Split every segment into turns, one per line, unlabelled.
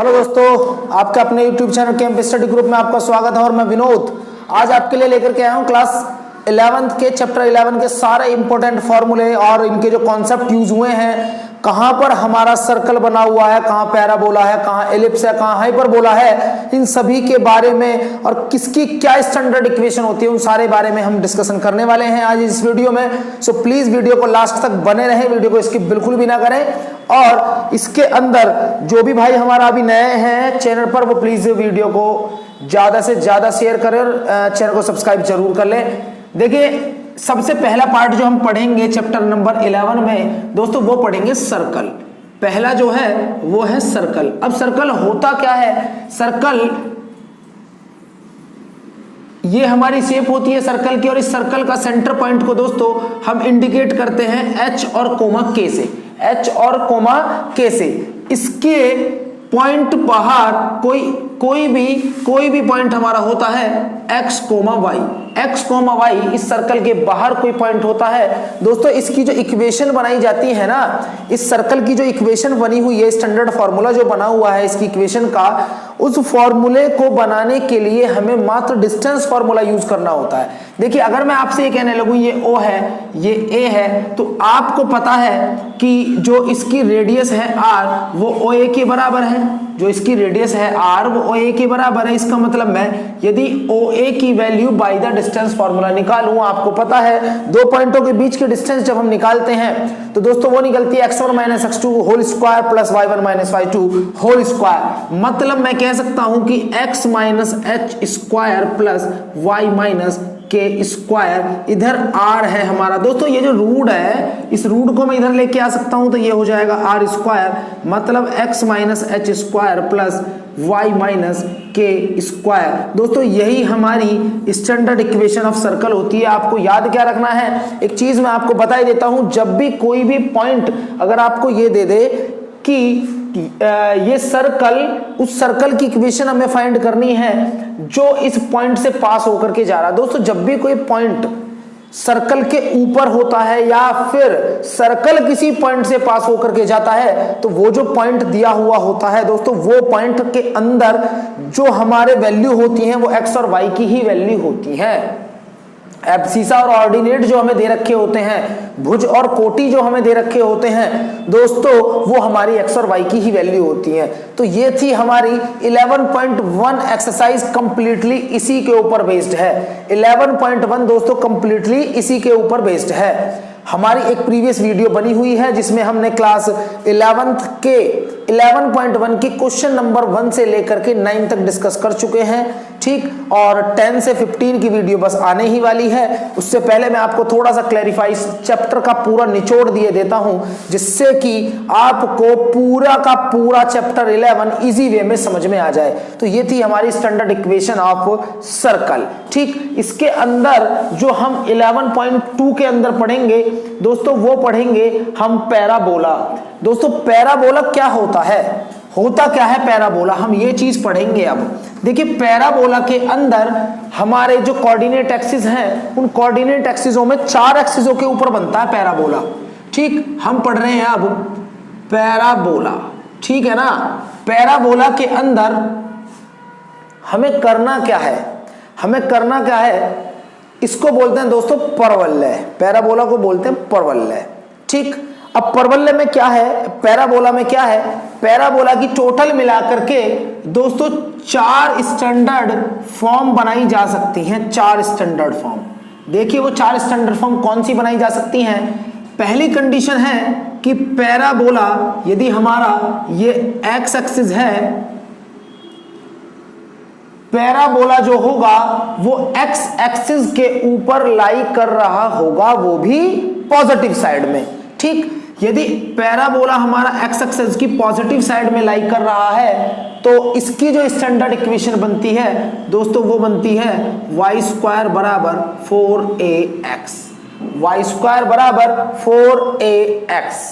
Hello दोस्तों, आपके अपने YouTube channel camp study group में आपका स्वागत है और मैं विनोद आज आपके लिए लेकर के आया हूँ क्लास 11th के चैप्टर 11 के सारे इंपॉर्टेंट फॉर्मूले और इनके जो कॉन्सेप्ट यूज हुए हैं, कहाँ पर हमारा सर्कल बना हुआ है, कहाँ पैराबोला है, कहाँ एलिप्स है, कहाँ हाइपरबोला है, इन सभी के बारे में और किसकी क्या स्टैंडर्ड इक्वेशन होती है, उन सारे बारे में हम डिस्कशन करने वाले हैं आज इस वीडियो में। सो प्लीज वीडियो को लास्ट तक बने रहें, वीडियो को स्किप बिल्कुल भी ना करें। और इसके अंदर जो भी भाई हमारा अभी नए हैं चैनल पर, वो प्लीज वीडियो को ज्यादा से ज्यादा शेयर करें और चैनल को सब्सक्राइब जरूर कर लें। देखिए, सबसे पहला पार्ट जो हम पढ़ेंगे चैप्टर नंबर 11 में दोस्तों, वो पढ़ेंगे सर्कल। पहला जो है वो है सर्कल। अब सर्कल होता क्या है? सर्कल ये हमारी शेप होती है सर्कल की, और इस सर्कल का सेंटर पॉइंट को दोस्तों हम इंडिकेट करते हैं H और कोमा K से। H और कोमा K से इसके पॉइंट बाहर कोई भी पॉइंट हमारा होता है x comma y। x comma y इस सर्कल के बाहर कोई पॉइंट होता है दोस्तों। इसकी जो इक्वेशन बनाई जाती है ना, इस सर्कल की जो इक्वेशन बनी हुई है, स्टैंडर्ड फॉर्मूला जो बना हुआ है इसकी इक्वेशन का, उस फॉर्मूले को बनाने के लिए हमें मात्र डिस्टेंस फॉर्मूला यूज करना होता है। देखिए, अगर मैं आपसे ये कहने लगूं ये O है, ये A है, तो आपको पता है कि जो इसकी रेडियस है R वो OA के बराबर है। जो इसकी रेडियस है R वो OA के बराबर है। इसका मतलब मैं यदि OA की value by the distance formula निकालूं, आपको पता है दो पॉइंटों के बीच की डिस्टेंस जब हम निकालते हैं तो दोस्तों वो निकलती है x1 - x2 whole square plus y1 - y2 whole square. मतलब मैं कह सकता हूं कि x - h square plus y - के स्क्वायर, इधर r है हमारा दोस्तों। ये जो रूट है, इस रूट को मैं इधर लेके आ सकता हूं तो ये हो जाएगा r स्क्वायर, मतलब x - h square plus y - के स्क्वायर। दोस्तों यही हमारी स्टैंडर्ड इक्वेशन ऑफ सर्कल होती है। आपको याद क्या रखना है, एक चीज मैं आपको बता ही देता हूं, जब भी कोई भी पॉइंट अगर आपको ये दे दे कि ये सर्कल, उस सर्कल की इक्वेशन हमें फाइंड करनी है जो इस पॉइंट से पास होकर के जा रहा है। दोस्तों जब भी कोई पॉइंट सर्कल के ऊपर होता है या फिर सर्कल किसी पॉइंट से पास होकर के जाता है, तो वो जो पॉइंट दिया हुआ होता है दोस्तों, वो पॉइंट के अंदर जो हमारे वैल्यू होती हैं वो x और y की ही वैल्यू होती है। एब्सिसा और ऑर्डिनेट जो हमें दे रखे होते हैं, भुज और कोटि जो हमें दे रखे होते हैं दोस्तों, वो हमारी x और y की ही वैल्यू होती है। तो ये थी हमारी 11.1 एक्सरसाइज, कंप्लीटली इसी के ऊपर बेस्ड है। 11.1 दोस्तों कंप्लीटली इसी के ऊपर बेस्ड है। हमारी एक प्रीवियस वीडियो बनी हुई है जिसमें हमने क्लास 11th के 11.1 की क्वेश्चन नंबर 1 से लेकर के 9 तक डिस्कस कर चुके हैं, ठीक। और 10 से 15 की वीडियो बस आने ही वाली है। उससे पहले मैं आपको थोड़ा सा क्लैरिफाई चैप्टर का पूरा निचोड़ दिए देता हूं, जिससे कि आपको पूरा का पूरा चैप्टर 11 इजी वे में समझ में आ जाए। तो ये थी हमारी स्टैंडर्ड इक्वेशन ऑफ सर्कल, ठीक। इसके अंदर जो हम 11.2 के अंदर पढ़ेंगे दोस्तों, वो पढ़ेंगे हम पैराबोला। दोस्तों पैराबोला क्या होता है, होता क्या है पैराबोला, हम ये चीज पढ़ेंगे। अब देखिए, पैराबोला के अंदर हमारे जो कोऑर्डिनेट एक्सिस हैं, उन कोऑर्डिनेट एक्सिसों में 4 एक्सिसों के ऊपर बनता है पैराबोला, ठीक। हम पढ़ रहे हैं अब पैराबोला, ठीक है ना। पैराबोला के अंदर हमें करना क्या है, हमें करना क्या है, इसको बोलते हैं दोस्तों परवलय। पैराबोला को बोलते हैं परवलय, ठीक। अब परवलय में क्या है, पैराबोला में क्या है, पैराबोला की टोटल मिलाकर के दोस्तों 4 स्टैंडर्ड फॉर्म बनाई जा सकती हैं। 4 स्टैंडर्ड फॉर्म। देखिए वो 4 स्टैंडर्ड फॉर्म कौन सी बनाई जा सकती हैं। पहली कंडीशन है कि पैराबोला यदि हमारा ये एक्स एक्सिस है, पैराबोला जो होगा वो एक्स एक्सिस के ऊपर लाई कर रहा होगा, वो भी पॉजिटिव साइड में, ठीक। यदि पैराबोला हमारा एक्स एक्सिस की पॉजिटिव साइड में लाई कर रहा है तो इसकी जो स्टैंडर्ड इक्वेशन बनती है दोस्तों, वो बनती है y² बराबर 4ax, y² बराबर 4ax।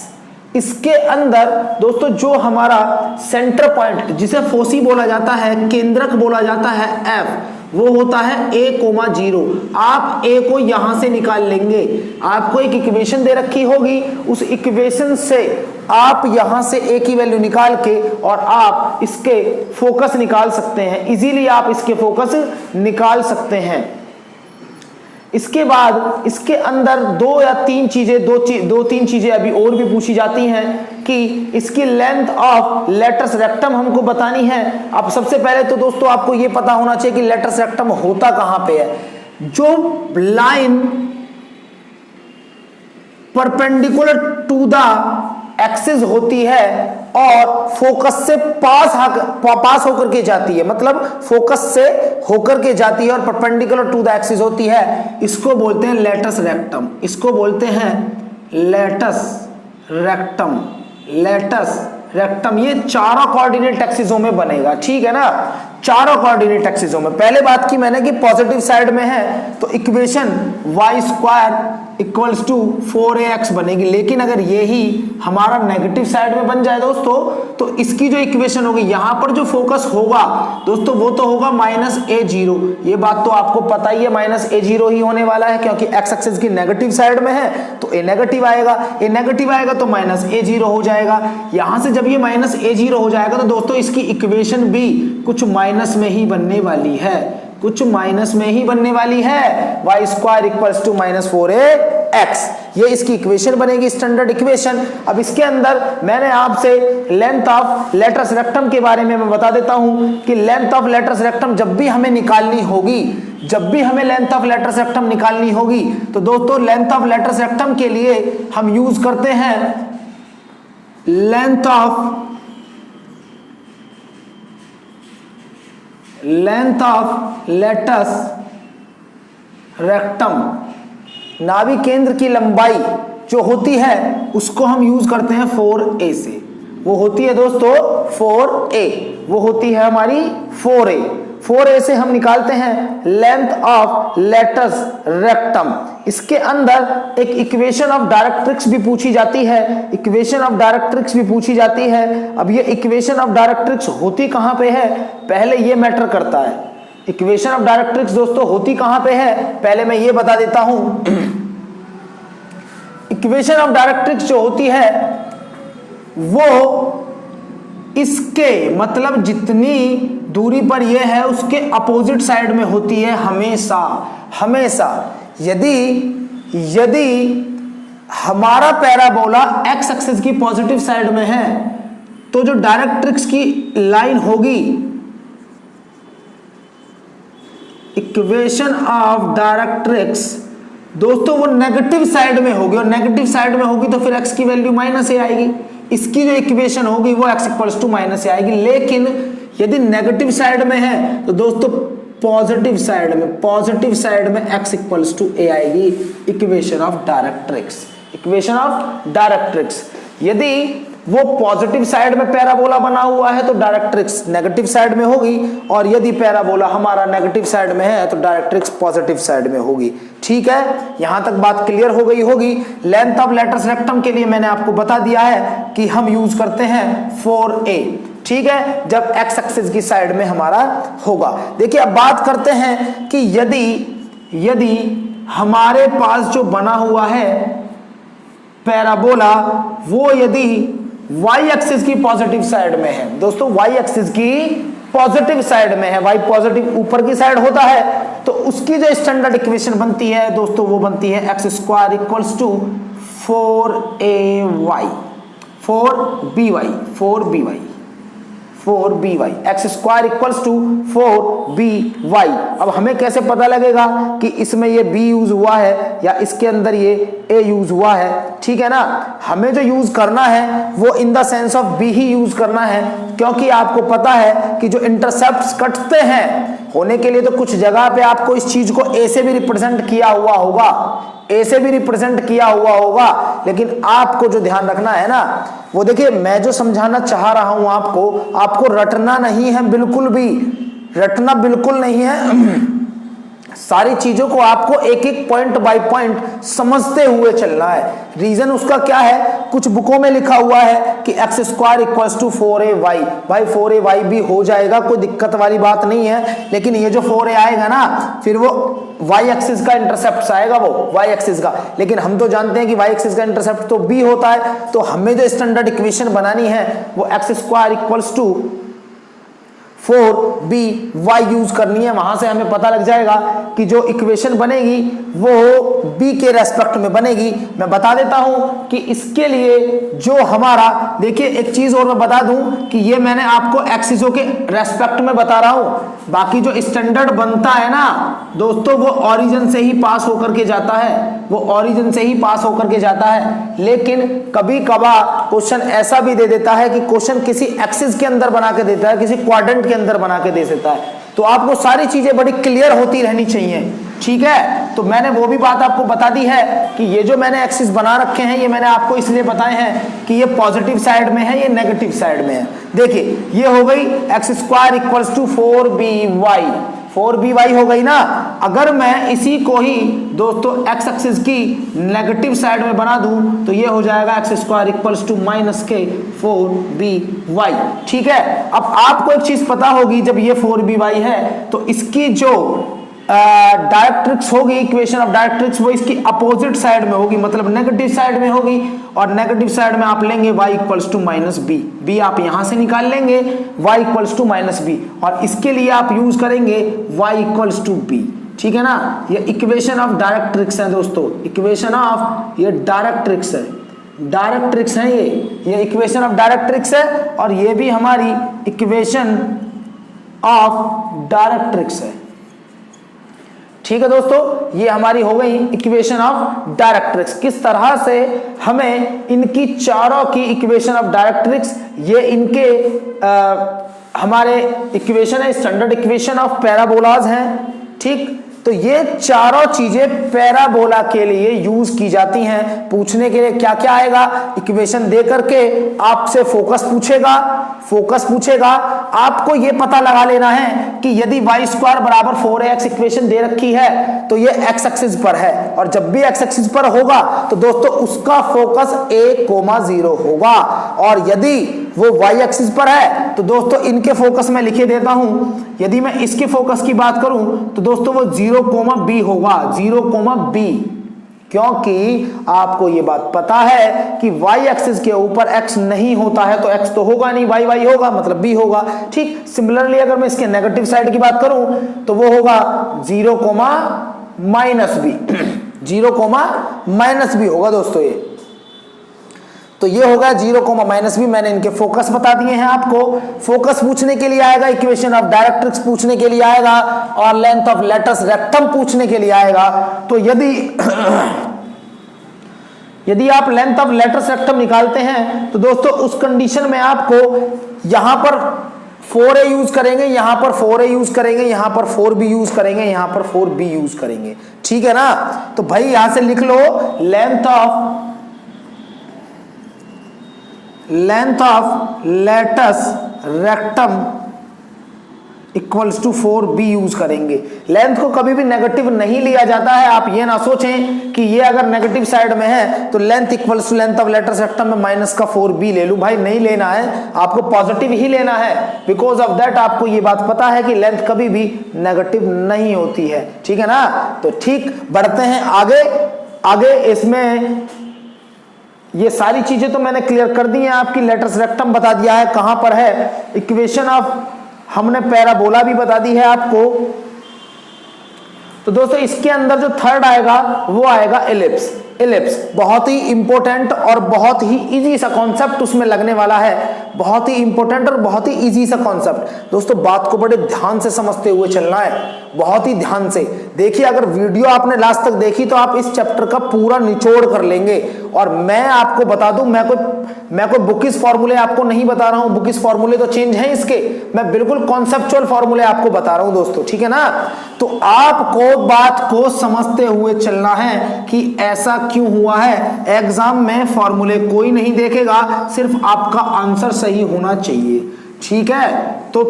इसके अंदर दोस्तों जो हमारा सेंटर पॉइंट, जिसे फोसी बोला जाता है, केंद्रक बोला जाता है F, वो होता है a,0। आप a को यहां से निकाल लेंगे। आपको एक इक्वेशन दे रखी होगी, उस इक्वेशन से आप यहां से ए की वैल्यू निकाल के और आप इसके फोकस निकाल सकते हैं, इजीली आप इसके फोकस निकाल सकते हैं। इसके बाद इसके अंदर दो या तीन चीजें, दो तीन चीजें अभी और भी पूछी जाती हैं कि इसकी लेंथ ऑफ लेटस रेक्टम हमको बतानी है। अब सबसे पहले तो दोस्तों आपको यह पता होना चाहिए कि लेटस रेक्टम होता कहां पे है। जो line perpendicular to the axis होती है और फोकस से पास होकर के जाती है, मतलब फोकस से होकर के जाती है और परपेंडिकुलर टू द एक्सिस होती है, इसको बोलते हैं लेटस रेक्टम। इसको बोलते हैं लेटस रेक्टम। लेटस रेक्टम ये चारों कोऑर्डिनेट एक्सिसों में बनेगा, ठीक है ना, चारों कोऑर्डिनेट एक्सिसों में। पहले बात की मैंने कि पॉजिटिव साइड में है तो equation y square equals to 4ax बनेगी, लेकिन अगर यही हमारा नेगेटिव साइड में बन जाए दोस्तों तो इसकी जो इक्वेशन होगी, यहां पर जो फोकस होगा दोस्तों वो तो होगा -a0। ये बात तो आपको पता ही है, -a0 ही होने वाला है क्योंकि x एक्सिस की नेगेटिव साइड में है तो a नेगेटिव आएगा, a नेगेटिव आएगा तो -a0 हो जाएगा। यहां से जब ये -a0 हो जाएगा तो दोस्तों इसकी इक्वेशन भी कुछ माइनस में ही बनने वाली है, कुछ माइनस में ही बनने वाली है। y square equals to -4ax, ये इसकी इक्वेशन बनेगी, स्टैंडर्ड इक्वेशन। अब इसके अंदर मैंने आपसे लेंथ ऑफ लेटस रेक्टम के बारे में मैं बता देता हूं कि लेंथ ऑफ लेटस रेक्टम जब भी हमें निकालनी होगी, जब भी हमें लेंथ ऑफ लेटस रेक्टम निकालनी होगी तो दोस्तों लेंथ ऑफ लेटस रेक्टम के लिए हम यूज करते हैं लेंथ ऑफ लेटस रेक्टम। नाभि केंद्र की लंबाई जो होती है उसको हम यूज करते हैं 4a से, वो होती है दोस्तों 4a, वो होती है हमारी 4a। 4a से हम निकालते हैं लेंथ ऑफ लेटस रेक्टम। इसके अंदर एक इक्वेशन ऑफ डायरेक्ट्रिक्स भी पूछी जाती है, इक्वेशन ऑफ डायरेक्ट्रिक्स भी पूछी जाती है। अब ये इक्वेशन ऑफ डायरेक्ट्रिक्स होती कहां पे है, पहले ये मैटर करता है। इक्वेशन ऑफ डायरेक्ट्रिक्स दोस्तों होती कहां पे है, पहले मैं ये बता देता हूं। इक्वेशन ऑफ डायरेक्ट्रिक्स जो होती है वो इसके मतलब जितनी दूरी पर यह है उसके अपोजिट साइड में होती है हमेशा, हमेशा। यदि हमारा पैराबोला x एक्सिस की पॉजिटिव साइड में है तो जो डायरेक्ट्रिक्स की लाइन होगी, इक्वेशन ऑफ डायरेक्ट्रिक्स दोस्तों वो नेगेटिव साइड में होगी, और नेगेटिव साइड में होगी तो फिर x की वैल्यू -a आएगी। इसकी जो इक्वेशन होगी वो x इक्वल्स टू -a आएगी। लेकिन यदि नेगेटिव साइड में है तो दोस्तों पॉजिटिव साइड में x इक्वल्स टू a आएगी। Equation of directrix, equation of directrix. यदि वो पॉजिटिव साइड में पैराबोला बना हुआ है तो डायरेक्ट्रिक्स नेगेटिव साइड में होगी, और यदि पैराबोला हमारा नेगेटिव साइड में है तो डायरेक्ट्रिक्स पॉजिटिव साइड में होगी। ठीक है, यहां तक बात क्लियर हो गई होगी। लेंथ ऑफ लेटस रेक्टम के लिए मैंने आपको बता दिया है कि हम यूज करते हैं 4a, ठीक है, जब x एक्सिस की साइड में हमारा होगा। देखिए अब बात करते हैं कि यदि हमारे पास जो बना हुआ है पैराबोला वो यदि y एक्सिस की पॉजिटिव साइड में है, दोस्तों y एक्सिस की पॉजिटिव साइड में है, y पॉजिटिव ऊपर की साइड होता है तो उसकी जो स्टैंडर्ड इक्वेशन बनती है दोस्तों वो बनती है x square equals to 4by x square equals to 4by। अब हमें कैसे पता लगेगा कि इसमें ये b यूज हुआ है या इसके अंदर ये a यूज हुआ है, ठीक है ना। हमें जो यूज करना है वो in the sense of b he use करना है, क्योंकि आपको पता है कि जो इंटरसेप्ट्स कटते हैं होने के लिए तो कुछ जगह पे आपको इस चीज को a से भी रिप्रेजेंट किया हुआ होगा, ए से भी रिप्रेजेंट किया हुआ होगा। लेकिन आपको जो ध्यान रखना है ना वो देखिए, मैं जो समझाना चाह रहा हूं आपको रटना नहीं है, बिल्कुल भी रटना बिल्कुल नहीं है। सारी चीजों को आपको एक एक पॉइंट बाय पॉइंट समझते हुए चलना है। रीजन उसका क्या है, कुछ बुकों में लिखा हुआ है कि x square equals to 4a y, भाई 4a y भी हो जाएगा, कोई दिक्कत वाली बात नहीं है, लेकिन ये जो 4a आएगा ना फिर वो y एक्सिस का इंटरसेप्ट आएगा, वो y एक्सिस का, लेकिन हम तो जानते हैं कि y एक्सिस का इंटरसेप्ट तो b होता है, तो हमें जो स्टैंडर्ड इक्वेशन बनानी है वो x square equals to 4by use करनी है। वहां से हमें पता लग जाएगा कि जो इक्वेशन बनेगी वो b के रेस्पेक्ट में बनेगी। मैं बता देता हूं कि इसके लिए जो हमारा, देखिए एक चीज और मैं बता दूं कि ये मैंने आपको एक्सिसों के रेस्पेक्ट में बता रहा हूं, बाकी जो स्टैंडर्ड बनता है ना दोस्तों वो ओरिजिन से ही पास होकर के जाता है, वो ओरिजिन से ही पास होकर के जाता है। लेकिन कभी कभार क्वेश्चन ऐसा भी दे देता है कि क्वेश्चन किसी एक्सिस के अंदर बना के देता है, किसी क्वाड्रेंट के अंदर बना के दे देता है, तो आपको सारी चीजें बड़ी क्लियर होती रहनी चाहिए, ठीक है। तो मैंने वो भी बात आपको बता दी है कि ये जो मैंने एक्सिस बना रखे हैं ये मैंने आपको इसलिए बताए हैं कि ये पॉजिटिव साइड में है, ये नेगेटिव साइड में है। देखिए ये हो गई x square equals to 4by हो gई ना। अगर मैं इसी को ही दोस्तों एक्स एक्सिस की नेगेटिव साइड में बना दूं तो ये हो जाएगा x square equals to -k 4by, ठीक है। अब आपको एक चीज पता होगी, जब ये 4by है तो इसकी जो डायरेक्ट्रिक्स होगी, इक्वेशन ऑफ डायरेक्ट्रिक्स, वो इसकी अपोजिट साइड में होगी, मतलब नेगेटिव साइड में होगी, और नेगेटिव साइड में आप लेंगे y इक्वल्स टू -b आप यहां से निकाल लेंगे y इक्वल्स टू -b, और इसके लिए आप यूज करेंगे y इक्वल्स टू b, ठीक है ना। ये इक्वेशन ऑफ डायरेक्ट्रिक्स है दोस्तों, इक्वेशन ऑफ, ये डायरेक्ट्रिक्स है, डायरेक्ट्रिक्स है, ये इक्वेशन ऑफ डायरेक्ट्रिक्स है, और ये भी हमारी इक्वेशन ऑफ डायरेक्ट्रिक्स है, ठीक है दोस्तों। ये हमारी हो गई इक्वेशन ऑफ डायरेक्ट्रिक्स। किस तरह से हमें इनकी चारों की इक्वेशन ऑफ डायरेक्ट्रिक्स, ये इनके हमारे इक्वेशन है, स्टैंडर्ड इक्वेशन ऑफ पैराबोलाज हैं, ठीक। तो ये चारों चीजें पैराबोला के लिए यूज की जाती हैं। पूछने के लिए क्या क्या आएगा, इक्वेशन दे करके आपसे फोकस पूछेगा, आपको ये पता लगा लेना है कि यदि y स्क्वायर बराबर 4x इक्वेशन दे रखी है तो ये x एक्सिस पर है, और जब भी x एक्सिस पर होगा तो दोस्तों उसका फोकस a,0 होगा, और यदि वो y एक्सिस पर है तो दोस्तों इनके फोकस में लिखे देता हूं, यदि मैं इसके फोकस की बात करूं तो दोस्तों वो 0,b होगा, 0,b, क्योंकि आपको ये बात पता है कि y एक्सिस के ऊपर x नहीं होता है तो x तो होगा नहीं, y होगा मतलब b होगा, ठीक। सिमिलरली अगर मैं इसके नेगेटिव साइड की बात करूं तो वो होगा 0,-b 0,-b होगा दोस्तों ये, तो ये होगा 0,-b। मैंने इनके फोकस बता दिए हैं आपको। फोकस पूछने के लिए आएगा, इक्वेशन ऑफ डायरेक्ट्रिक्स पूछने के लिए आएगा, और लेंथ ऑफ लेटस रेक्टम पूछने के लिए आएगा। तो यदि आप लेंथ ऑफ लेटस रेक्टम निकालते हैं तो दोस्तों उस कंडीशन में आपको यहां पर 4a यूज करेंगे, यहां पर 4a यूज करेंगे, यहां पर 4b यूज करेंगे, यहां पर 4b यूज करेंगे, ठीक है ना। तो भाई यहां से लिख लो length of latus rectum equals to 4b use करेंगे। लेंथ को कभी भी नेगेटिव नहीं लिया जाता है, आप ये ना सोचें कि ये अगर नेगेटिव साइड में है तो length equals to length of latus rectum में माइनस का 4b ले लूं, भाई नहीं लेना है, आपको पॉजिटिव ही लेना है। बिकॉज ऑफ दैट आपको ये बात पता है कि लेंथ कभी भी नेगेटिव नहीं होती है, ठीक है ना। तो ठीक, बढ़ते हैं आगे इसमें ये सारी चीजें तो मैंने क्लियर कर दी हैं आपकी। लेटस रेक्टम बता दिया है कहां पर है, इक्वेशन ऑफ हमने पैराबोला भी बता दी है आपको। तो दोस्तों इसके अंदर जो थर्ड आएगा वो आएगा एलिप्स। बहुत ही इंपॉर्टेंट और बहुत ही इजी सा कॉन्सेप्ट उसमें लगने वाला है, बहुत ही इंपॉर्टेंट और बहुत ही इजी सा कॉन्सेप्ट। दोस्तों बात को बड़े ध्यान से समझते हुए चलना है, बहुत ही ध्यान से देखिए। अगर वीडियो आपने लास्ट तक देखी तो आप इस चैप्टर का पूरा निचोड़ कर लेंगे। और मैं आपको बता दूं, मैं कोई बुकिश फॉर्मूले आपको नहीं बता रहा हूं, बुकिश फॉर्मूले तो चेंज हैं इसके, मैं बिल्कुल कॉन्सेप्चुअल फॉर्मूले आपको बता रहा हूं दोस्तों, ठीक है ना। तो आपको बात को समझते हुए चलना है कि ऐसा क्यों हुआ है। एग्जाम में फॉर्मूले कोई नहीं देखेगा, सिर्फ आपका आंसर सही होना चाहिए, ठीक है। तो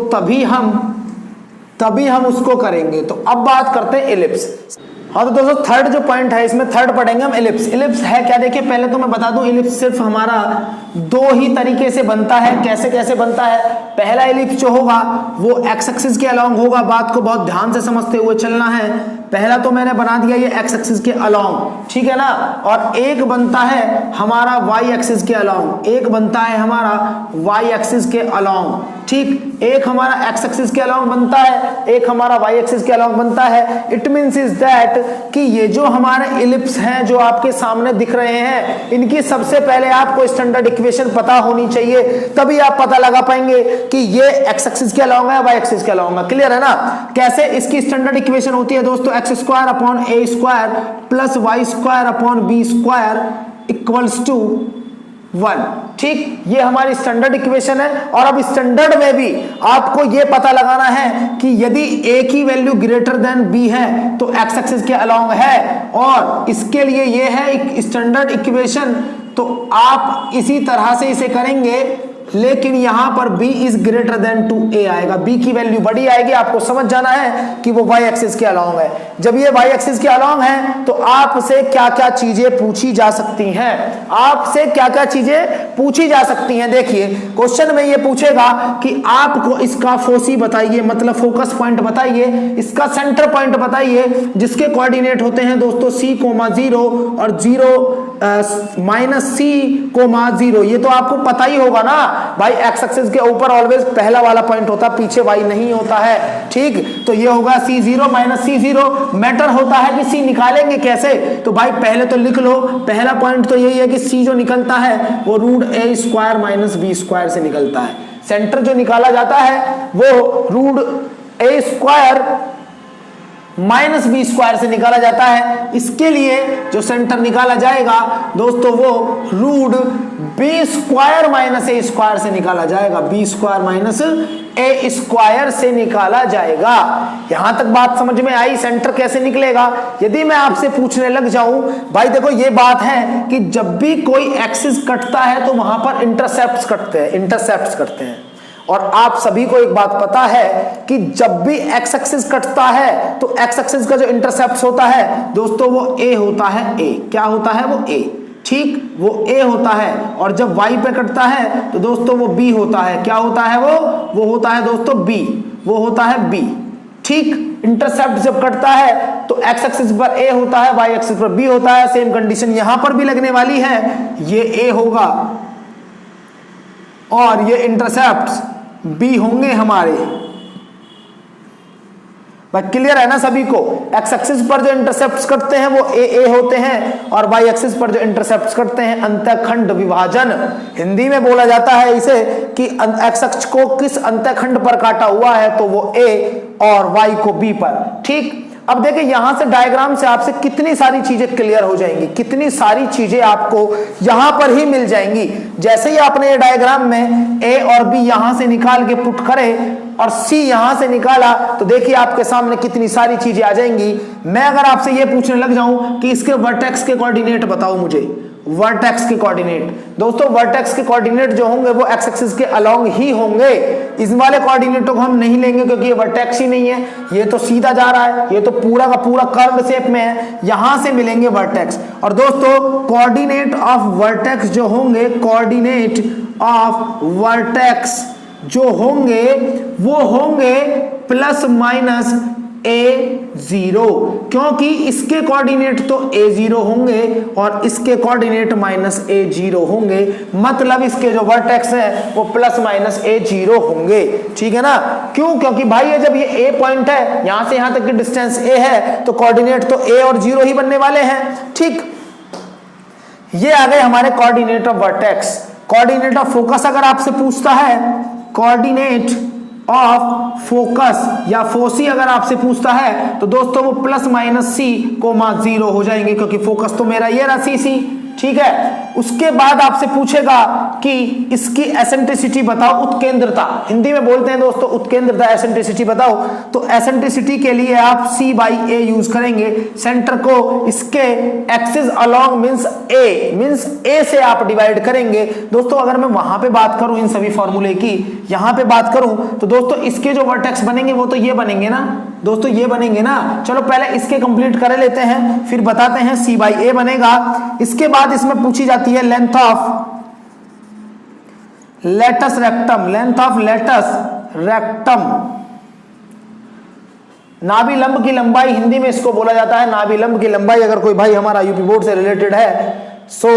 तभी हम उसको करेंगे। तो अब बात करते हैं एलिप्स। हाँ तो दोस्तों थर्ड जो पॉइंट है इसमें थर्ड पढ़ेंगे हम एलिप्स। एलिप्स है क्या, देखिए पहले तो मैं बता दूं एलिप्स सिर्फ हमारा दो ही तरीके से बनता है। कैसे कैसे बनता है, पहला एलिप्स जो होगा वो एक्स एक्सिस के अलोंग होगा, बात को बहुत ध्यान से समझते हुए चलना है। पहला तो मैंने बना दिया ये एक्स एक्सिस के अलोंग, ठीक है ना, और एक बनता है हमारा वाई एक्सिस के अलोंग, एक बनता है हमारा वाई एक्सिस के अलोंग, ठीक, एक हमारा एक्स एक्सिस के अलोंग बनता है, एक हमारा वाई एक्सिस के अलोंग बनता है। इट मींस इज दैट कि ये जो हमारे एलिप्स हैं जो आपके सामने दिख रहे हैं, इनकी सबसे पहले आपको स्टैंडर्ड इक्वेशन पता होनी चाहिए, तभी आप पता लगा पाएंगे कि ये एक्स एक्सिस के अलोंग है, वाई एक्सिस के अलोंग है। क्लियर है ना। कैसे इसकी स्टैंडर्ड इक्वेशन होती है दोस्तों, x square upon a square plus y square upon b square equals to 1, ठीक, ये हमारी स्टैंडर्ड इक्वेशन है। और अब स्टैंडर्ड में भी आपको ये पता लगाना है कि यदि a की वैल्यू ग्रेटर देन b है तो एक्स एक्सिस के अलोंग है, और इसके लिए ये है एक स्टैंडर्ड इक्वेशन। तो आप इसी तरह से इसे करेंगे, लेकिन यहां पर b is greater than 2a आएगा, b की वैल्यू बड़ी आएगी। आपको समझ जाना है कि वो y एक्सिस के अलोंग है। जब ये y एक्सिस के अलोंग है तो आपसे क्या क्या चीजें पूछी जा सकती हैं, आपसे क्या क्या चीजें पूछी जा सकती हैं। देखिए क्वेश्चन में ये पूछेगा कि आपको इसका फोसी बताइए, मतलब फोकस पॉइंट बताइए, इसका सेंटर पॉइंट बताइए, जिसके कोऑर्डिनेट होते हैं दोस्तों c, 0 और 0 -c, 0। ये तो आपको पता ही होगा ना भाई, एक्स एक्सिस के ऊपर ऑलवेज पहला वाला पॉइंट होता है, पीछे वाई नहीं होता है, ठीक। तो ये होगा c0 -c0। मैटर होता है कि c निकालेंगे कैसे, तो भाई पहले तो लिख लो, पहला पॉइंट तो यही है कि c जो निकलता है वो √a² -b² से निकलता है। सेंटर जो निकाला जाता है वो √a² -b² से निकाला जाता है। इसके लिए जो सेंटर निकाला जाएगा दोस्तों वो √b² -a² से निकाला जाएगा, b² -a² से निकाला जाएगा। यहां तक बात समझ में आई, सेंटर कैसे निकलेगा। यदि मैं आपसे पूछने लग जाऊं, भाई देखो ये बात है कि जब भी कोई एक्सिस कटता है तो वहां पर इंटरसेप्ट्स कटते हैं। और आप सभी को एक बात पता है कि जब भी एक्स एक्सिस कटता है तो एक्स एक्सिस का जो इंटरसेप्ट होता है दोस्तों वो a होता है, a क्या होता है वो a, ठीक, वो a होता है। और जब y पे कटता है तो दोस्तों वो b होता है, क्या होता है वो होता है दोस्तों b, वो होता है b, ठीक। इंटरसेप्ट जब कटता है तो एक्स एक्सिस पर a होता है, y एक्सिस पर b होता है। सेम कंडीशन यहां पर भी लगने वाली है, ये a होगा और ये इंटरसेप्ट्स b होंगे हमारे। भाई क्लियर है ना सभी को। एक्स एक्सिस पर जो इंटरसेप्ट्स करते हैं वो a होते हैं, और वाई एक्सिस पर जो इंटरसेप्ट्स करते हैं अंतःखंड विभाजन। हिंदी में बोला जाता है इसे कि एक्स अक्ष को किस अंतःखंड पर काटा हुआ है, तो वो a और y को b पर, ठीक। अब देखिए यहां से डायग्राम से आपसे कितनी सारी चीजें क्लियर हो जाएंगी, कितनी सारी चीजें आपको यहां पर ही मिल जाएंगी। जैसे ही आपने ये डायग्राम में a और b यहां से निकाल के पुट करे और c यहां से निकाला, तो देखिए आपके सामने कितनी सारी चीजें आ जाएंगी। मैं अगर आपसे ये पूछने लग जाऊं कि इसके वर्टेक्स के कोऑर्डिनेट बताओ मुझे, वर्टेक्स के कोऑर्डिनेट, दोस्तों वर्टेक्स के कोऑर्डिनेट जो होंगे वो एक्स एक्सिस के अलोंग ही होंगे। इस वाले कोऑर्डिनेटों को हम नहीं लेंगे क्योंकि ये वर्टेक्स ही नहीं है, ये तो सीधा जा रहा है, ये तो पूरा का पूरा कर्व शेप में है, यहां से मिलेंगे वर्टेक्स। और दोस्तों कोऑर्डिनेट ऑफ वर्टेक्स जो होंगे, कोऑर्डिनेट ऑफ वर्टेक्स जो होंगे वो होंगे ±a0, क्योंकि इसके कोऑर्डिनेट तो a0 होंगे और इसके कोऑर्डिनेट -a0 होंगे, मतलब इसके जो वर्टेक्स है वो ±a0 होंगे, ठीक है ना। क्यों, क्योंकि भाई ये जब ये a पॉइंट है, यहां से यहां तक की डिस्टेंस a है, तो कोऑर्डिनेट तो a और 0 ही बनने वाले हैं, ठीक। ये आ गए हमारे coordinate of vertex. Coordinate of focus अगर आपसे पूछता है, कोऑर्डिनेट ऑफ फोकस या फोसी अगर आपसे पूछता है तो दोस्तों वो ±c,0 हो जाएंगे, क्योंकि फोकस तो मेरा ये रहा c, ठीक है। उसके बाद आपसे पूछेगा कि इसकी एसेंट्रिसिटी बताओ, उत्केंद्रता, हिंदी में बोलते हैं दोस्तों उत्केंद्रता, एसेंट्रिसिटी बताओ। तो एसेंट्रिसिटी के लिए आप c/a यूज करेंगे, सेंटर को इसके एक्सिस अलोंग मींस a से आप डिवाइड करेंगे। दोस्तों अगर मैं वहां पे बात करूं इन सभी फॉर्मूले की, यहां पे बात करूं तो दोस्तों इसके जो वर्टेक्स बनेंगे वो तो ये बनेंगे ना, दोस्तों ये बनेंगे ना। चलो पहले इसके कंप्लीट कर लेते हैं, फिर बताते हैं सी बाई ए बनेगा। इसके बाद इसमें पूछी जाती है length of latus rectum, length of latus rectum, नाभिलंब की लंबाई, हिंदी में इसको बोला जाता है नाभिलंब की लंबाई। अगर कोई भाई हमारा यूपी बोर्ड से रिलेटेड है सो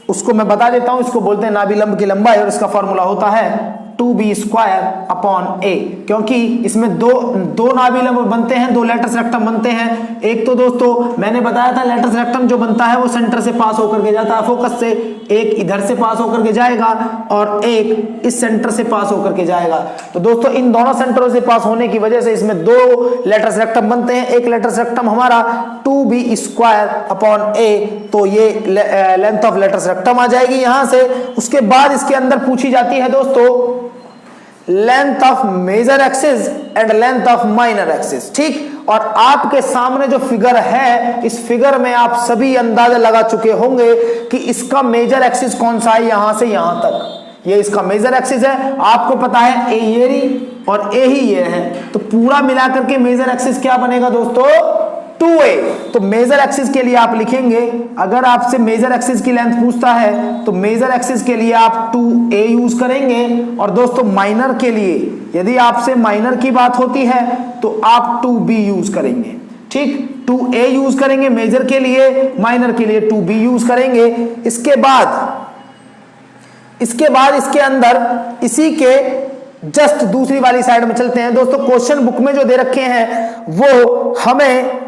उसको मैं बता देता हूं, इसको बोलते हैं नाभिलंब की लंबाई और इसका फॉर्मूला होता है 2b² क्योंकि इसमें दो नाभिलंब बनते हैं, दो लेटस रेक्टम बनते हैं। एक तो दोस्तों मैंने बताया था लेटस रेक्टम जो बनता है वो सेंटर से पास होकर के जाता है फोकस से, एक इधर से पास होकर के जाएगा और एक इस सेंटर से पास होकर के जाएगा। तो दोस्तों इन दोनों सेंटरों से पास होने की वजह से इसमें दो लेटस रेक्टम बनते हैं। एक लेटस रेक्टम हमारा 2b²/a, तो ये लेंथ ऑफ लेटस रेक्टम आ जाएगी यहां से। उसके बाद इसके अंदर पूछी जाती है दोस्तों length of major axis and length of minor axis, ठीक। और आपके सामने जो फिगर है, इस फिगर में आप सभी अंदाजा लगा चुके होंगे कि इसका मेजर एक्सिस कौन सा है, यहां से यहां तक ये इसका मेजर एक्सिस है। आपको पता है ए ये रही और ए ही ये है, तो पूरा मिलाकर के मेजर एक्सिस क्या बनेगा दोस्तों 2a। तो मेजर एक्सिस के लिए आप लिखेंगे, अगर आपसे मेजर एक्सिस की लेंथ पूछता है तो मेजर एक्सिस के लिए आप 2a यूज करेंगे। और दोस्तों माइनर के लिए यदि आपसे माइनर की बात होती है तो आप 2b यूज करेंगे, ठीक। 2a यूज करेंगे मेजर के लिए, माइनर के लिए 2b यूज करेंगे। इसके बाद इसके अंदर इसी के जस्ट दूसरी वाली साइड में चलते हैं। दोस्तों क्वेश्चन बुक में जो दे रखे हैं वो हमें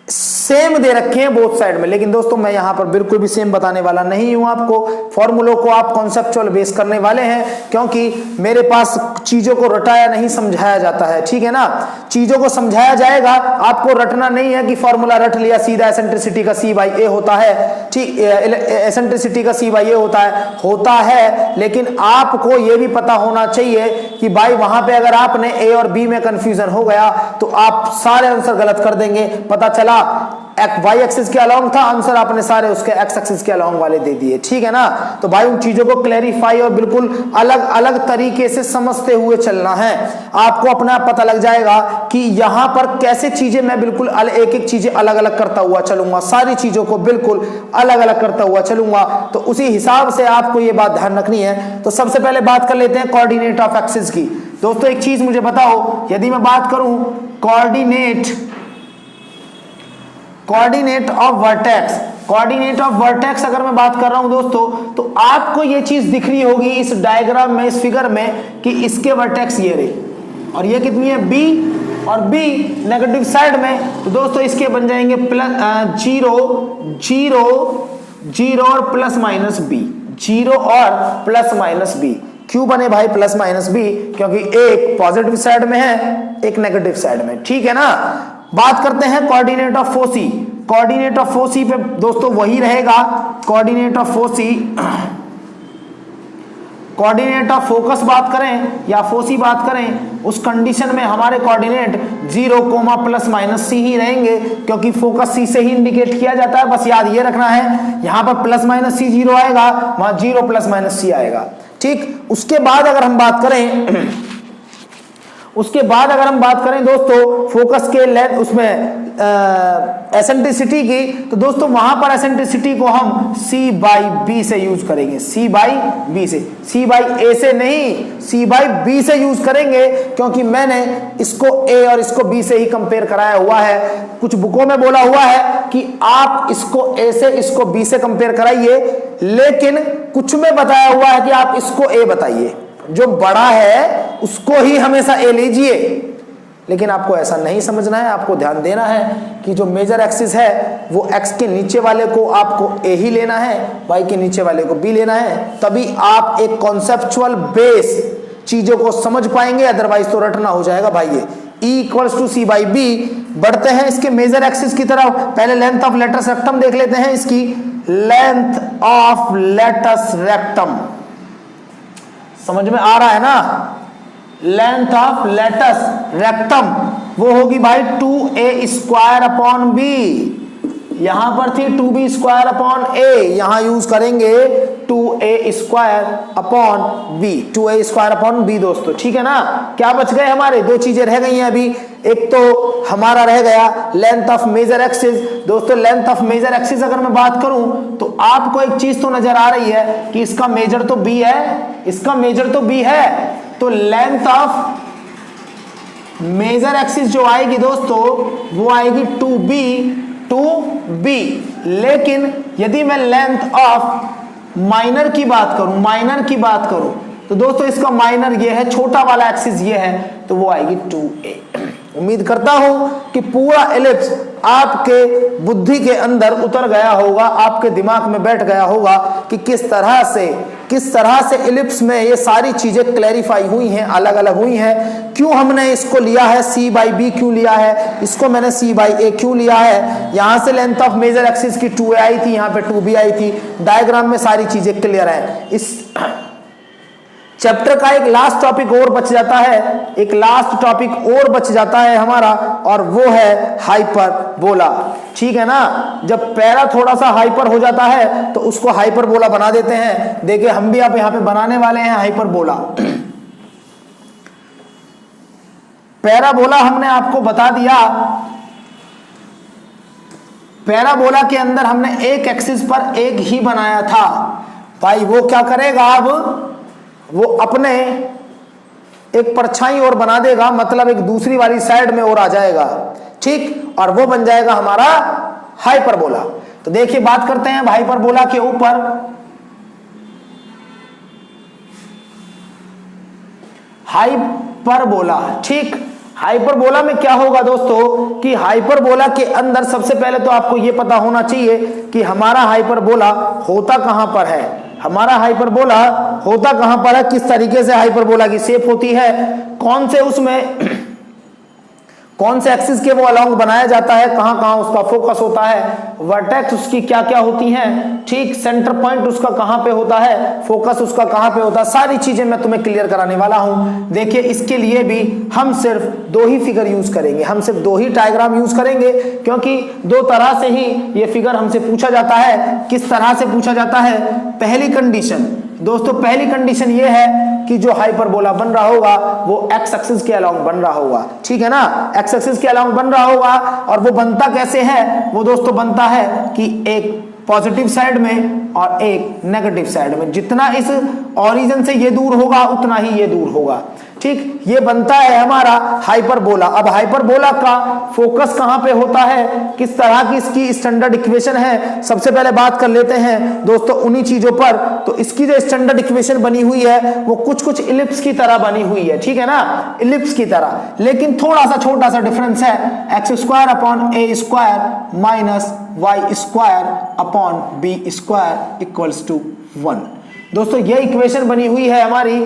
सेम दे रखे हैं बोथ साइड में, लेकिन दोस्तों मैं यहां पर बिल्कुल भी सेम बताने वाला नहीं हूं आपको। फॉर्मूलों को आप कॉन्सेप्चुअल बेस करने वाले हैं, क्योंकि मेरे पास चीजों को रटाया नहीं समझाया जाता है, ठीक है ना। चीजों को समझाया जाएगा, आपको रटना नहीं है कि फॉर्मूला रट लिया सीधा एसेंट्रिसिटी का c/a होता है, ठीक। एसेंट्रिसिटी का c/a होता है, लेकिन आपको यह भी पता होना चाहिए कि भाई वहां पे अगर आपने a और b में कंफ्यूजन हो गया तो आप सारे आंसर गलत कर देंगे। पता चला y एक्सिस के अलोंग था आंसर, आपने सारे उसके x एक्सिस के अलोंग वाले दे दिए, ठीक है ना। तो भाई उन चीजों को क्लैरिफाई और बिल्कुल अलग अलग तरीके से समझते हुए चलना है। आपको अपना पता लग जाएगा कि यहां पर कैसे चीजें मैं बिल्कुल एक एक चीजें अलग अलग करता हुआ चलूंगा, सारी चीजों को बिल्कुल अलग अलग करता हुआ चलूंगा। तो उसी हिसाब से आपको यह बात ध्यान रखनी है। तो सबसे पहले बात कर लेते हैं कोऑर्डिनेट ऑफ एक्सिस की। दोस्तों एक चीज मुझे बताओ, यदि मैं बात करूं कोऑर्डिनेट ऑफ वर्टेक्स अगर मैं बात कर रहा हूं दोस्तों, तो आपको ये चीज दिख रही होगी इस डायग्राम में, इस फिगर में, कि इसके वर्टेक्स ये रहे और ये कितनी है b, और b नेगेटिव साइड में। तो दोस्तों इसके बन जाएंगे जीरो और प्लस माइनस b, 0 और प्लस माइनस b। क्यों बने भाई प्लस माइनस b? क्योंकि एक पॉजिटिव साइड में है, एक नेगेटिव साइड में, ठीक है ना। बात करते हैं coordinate of foci. Coordinate of foci पे दोस्तों वही रहेगा, कोऑर्डिनेट ऑफ फोकस बात करें या फोसी बात करें, उस कंडीशन में हमारे कोऑर्डिनेट 0, प्लस माइनस c ही रहेंगे, क्योंकि फोकस c से ही इंडिकेट किया जाता है। बस याद ये रखना है, यहां पर प्लस माइनस c 0 आएगा, वहां 0 प्लस माइनस c आएगा, ठीक। उसके बाद अगर हम बात करें दोस्तों फोकस के लेंथ उसमें एसेंट्रिसिटी की, तो दोस्तों वहां पर एसेंट्रिसिटी को हम c/b से यूज करेंगे, c/b से, c/a से नहीं, c/b से यूज करेंगे, क्योंकि मैंने इसको a और इसको b से ही कंपेयर कराया हुआ है। कुछ बुकों में बोला हुआ है कि आप इसको a से इसको b से कंपेयर कराइए, लेकिन कुछ में बताया हुआ है कि आप इसको a बताइए, जो बड़ा है उसको ही हमेशा a लीजिए। लेकिन आपको ऐसा नहीं समझना है, आपको ध्यान देना है कि जो मेजर एक्सिस है वो x के नीचे वाले को आपको a ही लेना है, y के नीचे वाले को b लेना है, तभी आप एक कॉन्सेप्चुअल बेस चीजों को समझ पाएंगे, अदरवाइज तो रटना हो जाएगा भाई। ये E = c/b। बढ़ते हैं इसके मेजर एक्सिस की तरफ। पहले लेंथ ऑफ लेटस रेक्टम देख लेते हैं। इसकी लेंथ ऑफ लेटस रेक्टम समझ में आ रहा है ना। लेंथ ऑफ लेटस रेक्टम वो होगी भाई 2a²/b, यहां पर थी 2b²/a, यहां यूज करेंगे 2a square upon b, 2a square upon b दोस्तों, ठीक है ना। क्या बच गए हमारे, दो चीजें रह गई हैं अभी। एक तो हमारा रह गया लेंथ ऑफ मेजर एक्सिस। दोस्तों लेंथ ऑफ मेजर एक्सिस अगर मैं बात करूं तो आपको एक चीज तो नजर आ रही है कि इसका मेजर तो b है, इसका मेजर तो b है, तो लेंथ ऑफ मेजर एक्सिस जो आएगी दोस्तों वो आएगी 2b। लेकिन यदि मैं लेंथ ऑफ माइनर की बात करूं तो दोस्तों इसका माइनर ये है, छोटा वाला एक्सिस ये है, तो वो आएगी 2a। उम्मीद करता हूं कि पूरा एलिप्स आपके बुद्धि के अंदर उतर गया होगा, आपके दिमाग में बैठ गया होगा कि किस तरह से एलिप्स में ये सारी चीजें क्लैरिफाई हुई हैं, अलग अलग हुई हैं। क्यों हमने इसको लिया है c/b, क्यों लिया है इसको मैंने c/a क्यों लिया है। यहां से लेंथ ऑफ मेजर एक्सिस की 2a आई थी, यहां पे 2b आई थी। डायग्राम में सारी चीजें क्लियर है। इस चैप्टर का एक लास्ट टॉपिक और बच जाता है, हमारा, और वो है हाइपरबोला, ठीक है ना। जब पैरा थोड़ा सा हाइपर हो जाता है तो उसको हाइपरबोला बना देते हैं। देखिए हम भी आप यहां पे बनाने वाले हैं हाइपरबोला। पैराबोला हमने आपको बता दिया, पैराबोला के अंदर हमने एक एक्सिस पर एक ही बनाया था भाई। वो क्या करेगा, अब वो अपने एक परछाई और बना देगा, मतलब एक दूसरी वाली साइड में और आ जाएगा, ठीक, और वो बन जाएगा हमारा हाइपरबोला। तो देखिए बात करते हैं हाइपरबोला के ऊपर। हाइपरबोला, ठीक, हाइपरबोला में क्या होगा दोस्तों कि हाइपरबोला के अंदर सबसे पहले तो आपको यह पता होना चाहिए कि हमारा हाइपरबोला होता कहां पर है। हमारा हाइपरबोला होता कहां पर है, किस तरीके से हाइपरबोला की शेप होती है, कौन से एक्सिस के वो अलोंग बनाया जाता है, कहां कहां उसका फोकस होता है, वर्टेक्स उसकी क्या क्या होती हैं, ठीक, सेंटर पॉइंट उसका कहां पे होता है, फोकस उसका कहां पे होता है, सारी चीजें मैं तुम्हें क्लियर कराने वाला हूं। देखिए इसके लिए भी हम सिर्फ दो ही फिगर यूज करेंगे, हम सिर्फ दो ही डायग्राम यूज करेंगे, क्योंकि दो तरह से ही ये फिगर हमसे पूछा जाता है। किस तरह से पूछा जाता है, पहली कंडीशन दोस्तों, पहली कंडीशन ये है कि जो हाइपरबोला बन रहा होगा वो एक्स एक्सिस के अलोंग बन रहा होगा, ठीक है ना, एक्स एक्सिस के अलोंग बन रहा होगा। और वो बनता कैसे है, वो दोस्तों बनता है कि एक पॉजिटिव साइड में और एक नेगेटिव साइड में। जितना इस ओरिजिन से ये दूर होगा उतना ही ये दूर होगा, ठीक, ये बनता है हमारा हाइपरबोला। अब हाइपरबोला का फोकस कहां पे होता है, किस तरह की इसकी स्टैंडर्ड इक्वेशन है, सबसे पहले बात कर लेते हैं दोस्तों उन्हीं चीजों पर। तो इसकी जो स्टैंडर्ड इक्वेशन बनी हुई है वो कुछ इलिप्स की तरह बनी हुई है, ठीक है ना, इलिप्स की तरह, लेकिन थोड़ा सा छोटा सा डिफरेंस है, x square upon a square minus y square upon b square equals to 1। दोस्तों ये इक्वेशन बनी हुई है हमारी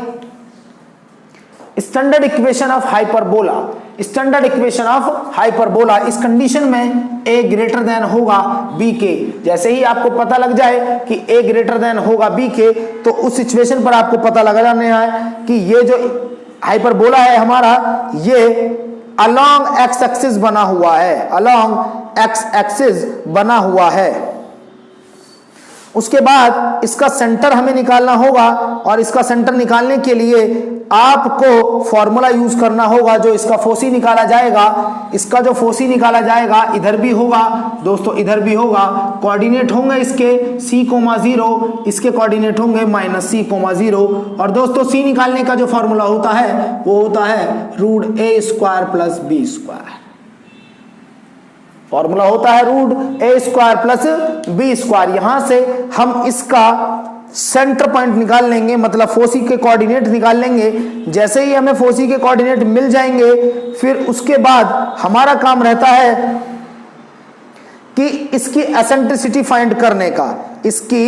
standard equation of hyperbola. Standard equation of hyperbola, इस कंडीशन में a ग्रेटर देन होगा b के। जैसे ही आपको पता लग जाए कि a ग्रेटर देन होगा b के, तो उस सिचुएशन पर आपको पता लग जाना है कि ये जो हाइपरबोला है हमारा, ये अलोंग एक्स एक्सिस बना हुआ है, अलोंग एक्स एक्सिस बना हुआ है। उसके बाद इसका सेंटर हमें निकालना होगा, और इसका सेंटर निकालने के लिए आपको फॉर्मूला यूज करना होगा। जो इसका फोसी निकाला जाएगा, इसका जो फोसी निकाला जाएगा इधर भी होगा दोस्तों, इधर भी होगा, कोऑर्डिनेट होंगे इसके c,0, इसके कोऑर्डिनेट होंगे -c,0। और दोस्तों c निकालने का जो फॉर्मूला होता है वो होता है √a² plus b square. Formula होता है √a² प्लस b स्क्वायर। यहां से हम इसका सेंटर पॉइंट निकाल लेंगे, मतलब फोसी के कोऑर्डिनेट निकाल लेंगे। जैसे ही हमें फोसी के कोऑर्डिनेट मिल जाएंगे, फिर उसके बाद हमारा काम रहता है कि इसकी एसेंट्रिसिटी फाइंड करने का, इसकी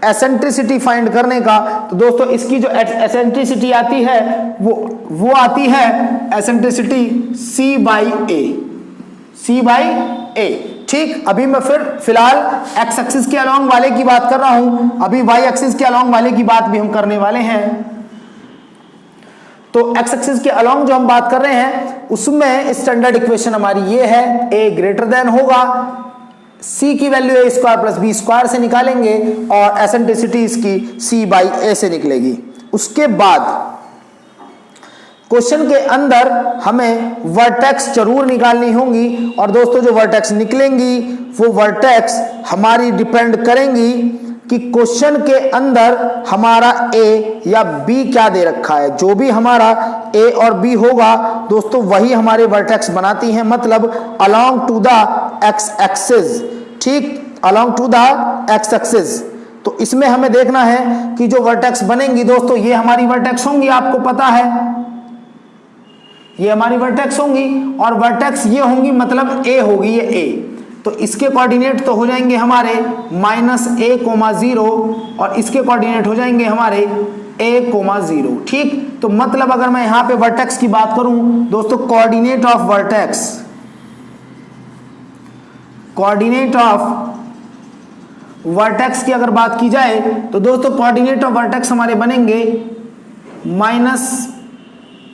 एसेंट्रिसिटी फाइंड करने का। तो दोस्तों इसकी जो एसेंट्रिसिटी आती है वो आती है एसेंट्रिसिटी c/a, ठीक। अभी मैं फिलहाल एक्स एक्सिस के अलोंग वाले की बात कर रहा हूं, अभी वाई एक्सिस के अलोंग वाले की बात भी हम करने वाले हैं। तो एक्स एक्सिस के अलोंग जो हम बात कर रहे हैं उसमें स्टैंडर्ड इक्वेशन हमारी ये है, a ग्रेटर देन होगा c की value a square plus b square से निकालेंगे और एसेंट्रिसिटी इसकी c बाई a से निकलेगी। उसके बाद क्वेश्चन के अंदर हमें वर्टेक्स जरूर निकालनी होंगी और दोस्तों जो वर्टेक्स निकलेंगी वो वर्टेक्स हमारी डिपेंड करेंगी कि क्वेश्चन के अंदर हमारा a या b क्या दे रखा है। जो भी हमारा a और b होगा दोस्तों वही हमारे वर्टेक्स बनाती हैं, मतलब along to the x axis, ठीक, along to the x axis. तो इसमें हमें देखना है कि जो वर्टेक्स बनेंगी दोस्तों ये हमारी वर्टेक्स होंगी, आपको पता है ये हमारी वर्टेक्स होंगी और वर्टेक्स ये होंगी मतलब a होगी, ये a। तो इसके कोऑर्डिनेट तो हो जाएंगे हमारे -a,0 और इसके कोऑर्डिनेट हो जाएंगे हमारे a,0, ठीक। तो मतलब अगर मैं यहां पे वर्टेक्स की बात करूं दोस्तों, coordinate of vertex, coordinate of vertex की अगर बात की जाए तो दोस्तों कोऑर्डिनेट ऑफ वर्टेक्स हमारे बनेंगे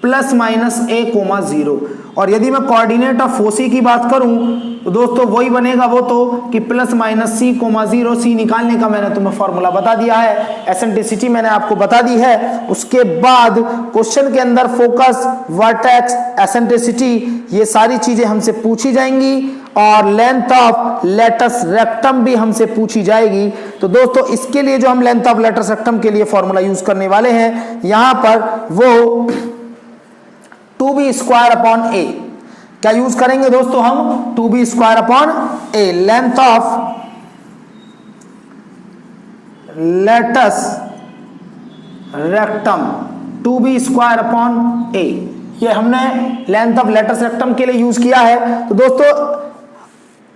±a,0। और यदि मैं कोऑर्डिनेट ऑफ फोसी की बात करूं तो दोस्तों वही बनेगा वो तो कि ±c,0। c निकालने का मैंने तुम्हें फॉर्मूला बता दिया है, एसेंट्रिसिटी मैंने आपको बता दी है। उसके बाद क्वेश्चन के अंदर फोकस, वर्टेक्स, एसेंट्रिसिटी ये सारी चीजें हमसे पूछी जाएंगी और लेंथ ऑफ लेटस रेक्टम भी हमसे पूछी जाएगी। तो दोस्तों इसके लिए जो हम लेंथ ऑफ लेटस रेक्टम के लिए फॉर्मूला यूज करने वाले हैं यहां पर वो 2b स्क्वायर अपॉन a, क्या यूज करेंगे दोस्तों हम 2b square upon a, length of latus rectum 2b square upon a, ये हमने लेंथ ऑफ लेटस रेक्टम के लिए यूज किया है। तो दोस्तों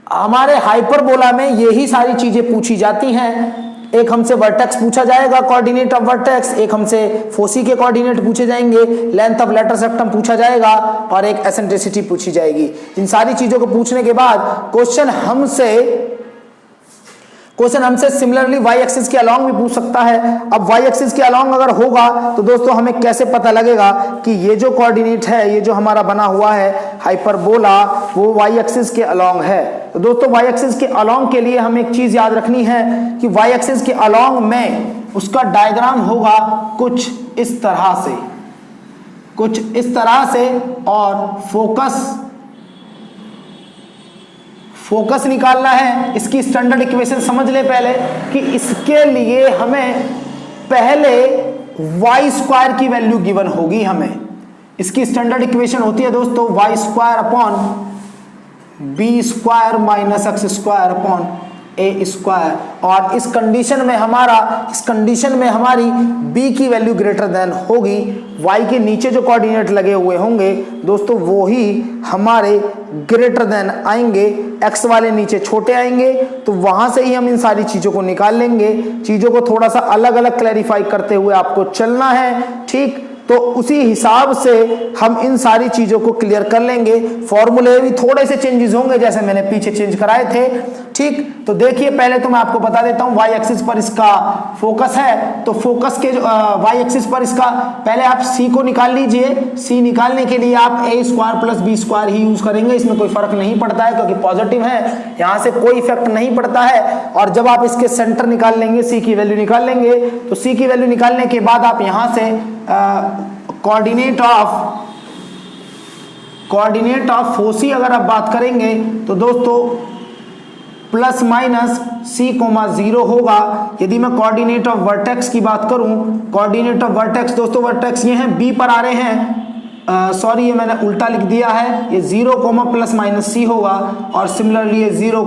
हमारे हाइपरबोला में यही सारी चीजें पूछी जाती हैं। एक हमसे वर्टेक्स पूछा जाएगा, कोऑर्डिनेट ऑफ वर्टेक्स, एक हमसे फोसी के कोऑर्डिनेट पूछे जाएंगे, लेंथ ऑफ लेटस रेक्टम पूछा जाएगा और एक एसेंट्रिसिटी पूछी जाएगी। इन सारी चीजों को पूछने के बाद क्वेश्चन हमसे सिमिलरली वाई एक्सिस के अलोंग भी पूछ सकता है। अब वाई एक्सिस के अलोंग अगर होगा तो दोस्तों हमें कैसे पता लगेगा कि ये जो कोऑर्डिनेट है, ये जो हमारा बना हुआ है हाइपरबोला, वो वाई एक्सिस के अलोंग है। तो दोस्तों वाई एक्सिस के अलोंग के लिए हमें एक चीज याद रखनी है कि वाई एक्सिस के अलोंग में उसका डायग्राम होगा कुछ इस तरह से और फोकस निकालना है। इसकी स्टैंडर्ड इक्वेशन समझ ले पहले कि इसके लिए हमें पहले y स्क्वायर की वैल्यू गिवन होगी। हमें इसकी स्टैंडर्ड इक्वेशन होती है दोस्तों y square upon b square minus x square upon a square. और इस कंडीशन में हमारी b की वैल्यू ग्रेटर देन होगी, y के नीचे जो कोऑर्डिनेट लगे हुए होंगे दोस्तों वो ही हमारे ग्रेटर देन आएंगे, x वाले नीचे छोटे आएंगे। तो वहां से ही हम इन सारी चीजों को निकाल लेंगे। चीजों को थोड़ा सा अलग अलग क्लैरिफाई करते हुए आपको चलना है, ठीक। तो उसी हिसाब से हम इन सारी चीजों को क्लियर कर लेंगे। फॉर्मूले भी थोड़े से चेंजेस होंगे जैसे मैंने पीछे चेंज कराए थे, ठीक। तो देखिए पहले तो मैं आपको बता देता हूं, वाई एक्सिस पर इसका फोकस है तो फोकस के वाई एक्सिस पर इसका पहले आप सी को निकाल लीजिए। सी निकालने के लिए आप a square plus b square ही यूज करेंगे, इसमें कोई फर्क नहीं पड़ता है क्योंकि पॉजिटिव है, यहां से कोई इफेक्ट नहीं पड़ता है। और जब आप इसके सेंटर निकाल लेंगे, सी की वैल्यू निकाल लेंगे, तो सी की वैल्यू निकालने के बाद आप यहां से कोऑर्डिनेट ऑफ फोसी अगर आप बात करेंगे तो दोस्तों प्लस माइनस c,0 होगा। यदि मैं कोऑर्डिनेट ऑफ वर्टेक्स की बात करूं, कोऑर्डिनेट ऑफ वर्टेक्स दोस्तों वर्टेक्स ये हैं b पर आ रहे हैं, सॉरी ये मैंने उल्टा लिख दिया है, ये 0, प्लस माइनस c होगा और सिमिलरली ये 0,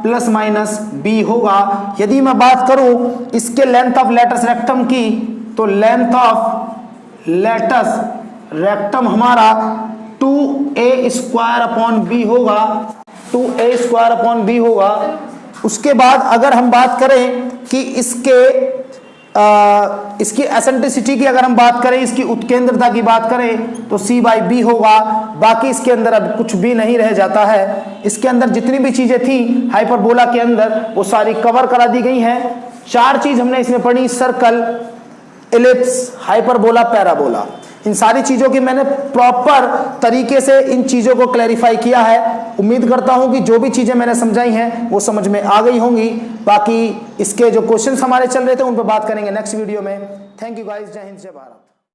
प्लस माइनस b होगा। यदि मैं बात करूं इसके लेंथ ऑफ लेटस रेक्टम की तो लेंथ ऑफ लेटस रेक्टम हमारा 2a स्क्वायर अपॉन b होगा, 2a स्क्वायर अपॉन b होगा। उसके बाद अगर हम बात करें कि इसकी एसेंट्रिसिटी की अगर हम बात करें, इसकी उत्केंद्रता की बात करें तो c बाई बी होगा। बाकी इसके अंदर अब कुछ भी नहीं रह जाता है। इसके अंदर जितनी भी चीजें थी हाइपरबोला के अंदर वो सारी कवर करा दी गई हैं। 4 चीज हमने इसमें पढ़ी, सर्कल, इलिप्स, हाइपरबोला, पैराबोला। इन सारी चीजों की मैंने प्रॉपर तरीके से इन चीजों को क्लैरिफाई किया है। उम्मीद करता हूं कि जो भी चीजें मैंने समझाई हैं वो समझ में आ गई होंगी। बाकी इसके जो क्वेश्चंस हमारे चल रहे थे उन पर बात करेंगे नेक्स्ट वीडियो में। थैंक यू गाइस, जय हिंद जय भारत।